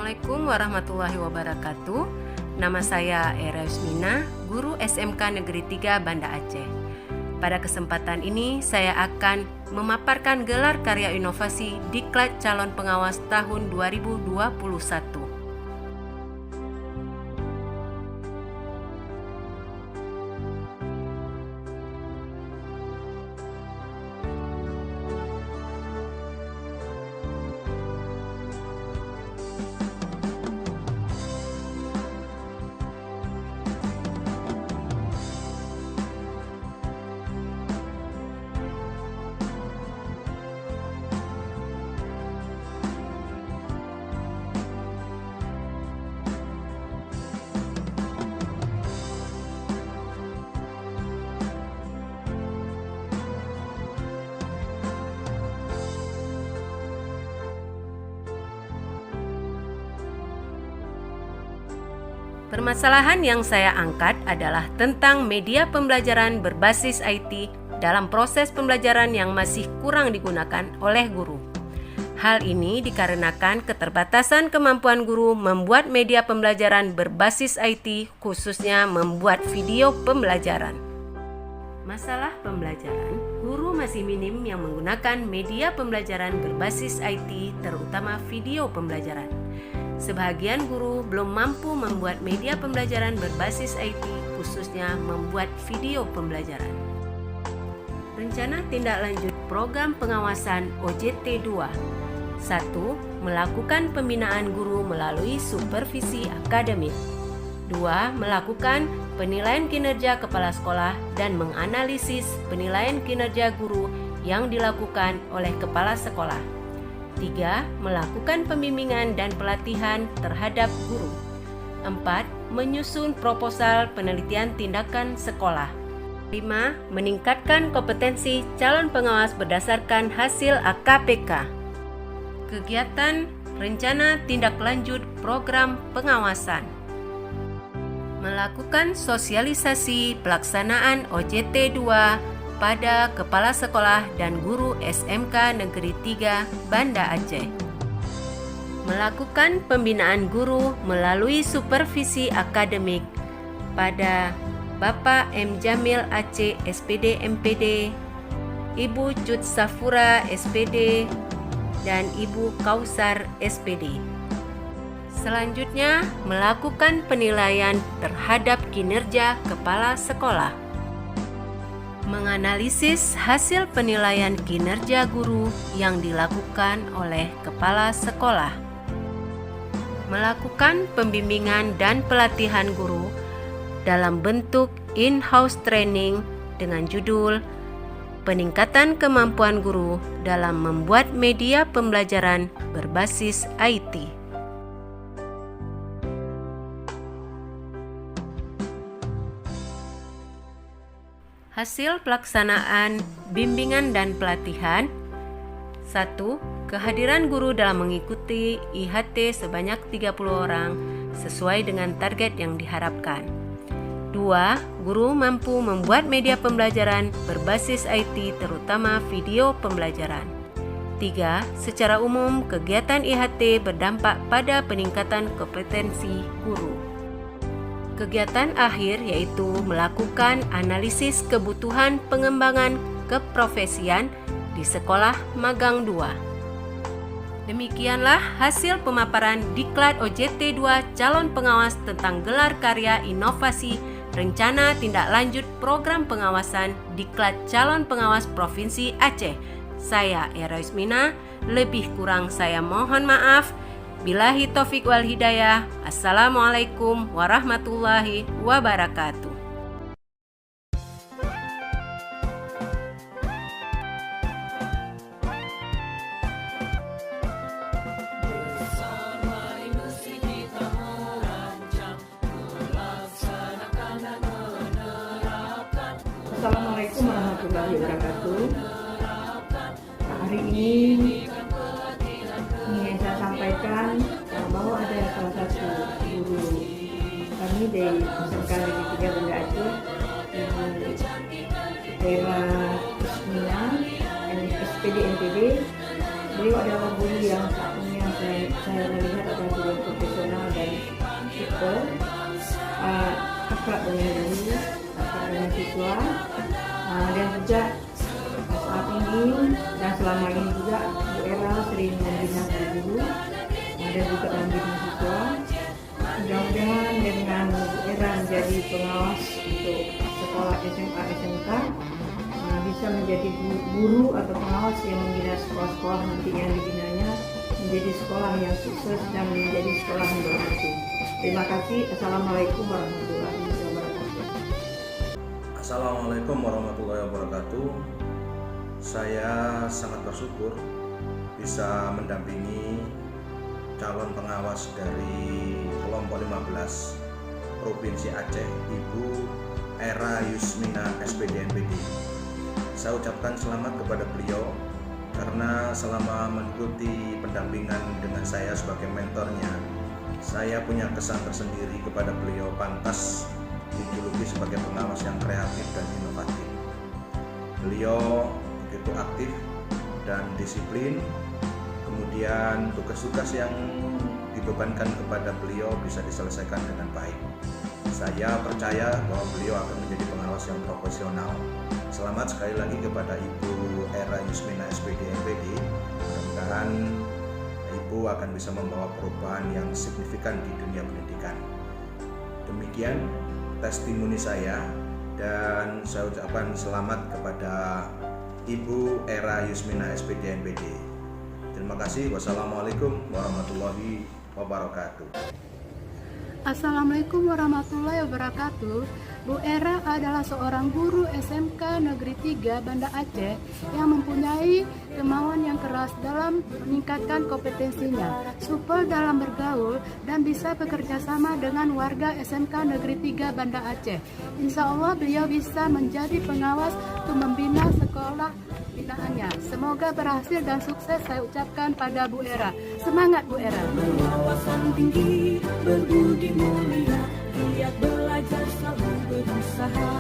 Assalamualaikum warahmatullahi wabarakatuh. Nama saya Era Yusmina, guru SMK Negeri 3 Banda Aceh. Pada kesempatan ini saya akan memaparkan gelar karya inovasi Diklat Calon Pengawas tahun 2021. Permasalahan yang saya angkat adalah tentang media pembelajaran berbasis IT dalam proses pembelajaran yang masih kurang digunakan oleh guru. Hal ini dikarenakan keterbatasan kemampuan guru membuat media pembelajaran berbasis IT, khususnya membuat video pembelajaran. Masalah pembelajaran, guru masih minim yang menggunakan media pembelajaran berbasis IT, terutama video pembelajaran. Sebagian guru belum mampu membuat media pembelajaran berbasis IT, khususnya membuat video pembelajaran. Rencana tindak lanjut program pengawasan OJT 2. 1. Melakukan pembinaan guru melalui supervisi akademik. 2. Melakukan penilaian kinerja kepala sekolah dan menganalisis penilaian kinerja guru yang dilakukan oleh kepala sekolah. 3. Melakukan pembimbingan dan pelatihan terhadap guru. 4. Menyusun proposal penelitian tindakan sekolah. 5. Meningkatkan kompetensi calon pengawas berdasarkan hasil AKPK. Kegiatan rencana tindak lanjut program pengawasan. Melakukan sosialisasi pelaksanaan OJT 2 pada kepala sekolah dan guru SMK Negeri 3 Banda Aceh. Melakukan pembinaan guru melalui supervisi akademik pada Bapak M. Jamil Aceh SPD MPD, Ibu Cut Safura SPD, dan Ibu Kausar SPD. Selanjutnya, melakukan penilaian terhadap kinerja kepala sekolah. Menganalisis hasil penilaian kinerja guru yang dilakukan oleh kepala sekolah. Melakukan pembimbingan dan pelatihan guru dalam bentuk in-house training dengan judul Peningkatan Kemampuan Guru dalam Membuat Media Pembelajaran Berbasis IT. Hasil pelaksanaan bimbingan dan pelatihan. 1. Kehadiran guru dalam mengikuti IHT sebanyak 30 orang sesuai dengan target yang diharapkan. 2. Guru mampu membuat media pembelajaran berbasis IT terutama video pembelajaran. 3. Secara umum, kegiatan IHT berdampak pada peningkatan kompetensi guru. Kegiatan akhir yaitu melakukan analisis kebutuhan pengembangan keprofesian di sekolah magang 2. Demikianlah hasil pemaparan Diklat OJT 2 Calon Pengawas tentang gelar karya inovasi rencana tindak lanjut program pengawasan Diklat Calon Pengawas Provinsi Aceh. Saya Era Yusmina, lebih kurang saya mohon maaf. Billahi taufik wal hidayah. Assalamualaikum warahmatullahi wabarakatuh. Assalamualaikum warahmatullahi wabarakatuh. Hari ini ingin saya sampaikan bahwa ada salah satu guru kami dari SMK Negeri 3 Banda Aceh, Ibu Era Yusmina, SPD NPD. Beliau adalah guru yang saya melihat ada guru profesional dan super, akrab dengan guru, akrab dengan siswa, dan juga saat ini dan selama ini juga Bu Era sering membina guru dan juga membina siswa. Mudah-mudahan dengan Bu Era menjadi pengawas untuk sekolah SMA SMK, bisa menjadi guru atau pengawas yang membina sekolah-sekolah nanti yang dibinanya menjadi sekolah yang sukses dan menjadi sekolah yang bermutu. Terima kasih. Assalamualaikum warahmatullahi wabarakatuh. Assalamualaikum warahmatullahi wabarakatuh. Saya sangat bersyukur bisa mendampingi calon pengawas dari kelompok 15 Provinsi Aceh, Ibu Era Yusmina SPD NPD. Saya ucapkan selamat kepada beliau karena selama mengikuti pendampingan dengan saya sebagai mentornya, saya punya kesan tersendiri kepada beliau, pantas dijuluki sebagai pengawas yang kreatif dan inovatif. Beliau begitu aktif dan disiplin, kemudian tugas-tugas yang dibebankan kepada beliau bisa diselesaikan dengan baik. Saya percaya bahwa beliau akan menjadi pengawas yang profesional. Selamat sekali lagi kepada Ibu Era Yusmina SPD NPD. Mudah-mudahan Ibu akan bisa membawa perubahan yang signifikan di dunia pendidikan. Demikian testimoni saya, dan saya ucapkan selamat kepada Ibu Era Yusmina SPD NPD. Terima kasih. Wassalamualaikum warahmatullahi wabarakatuh. Assalamualaikum warahmatullahi wabarakatuh. Bu Era adalah seorang guru SMK Negeri 3 Banda Aceh yang mempunyai kemauan yang keras dalam meningkatkan kompetensinya, supel dalam bergaul, dan bisa bekerja sama dengan warga SMK Negeri 3 Banda Aceh. Insya Allah beliau bisa menjadi pengawas untuk membina sekolah binaannya. Semoga berhasil dan sukses saya ucapkan pada Bu Era. Semangat Bu Era. Berwawasan tinggi, berbudi mulia, giat belajar selalu berusaha.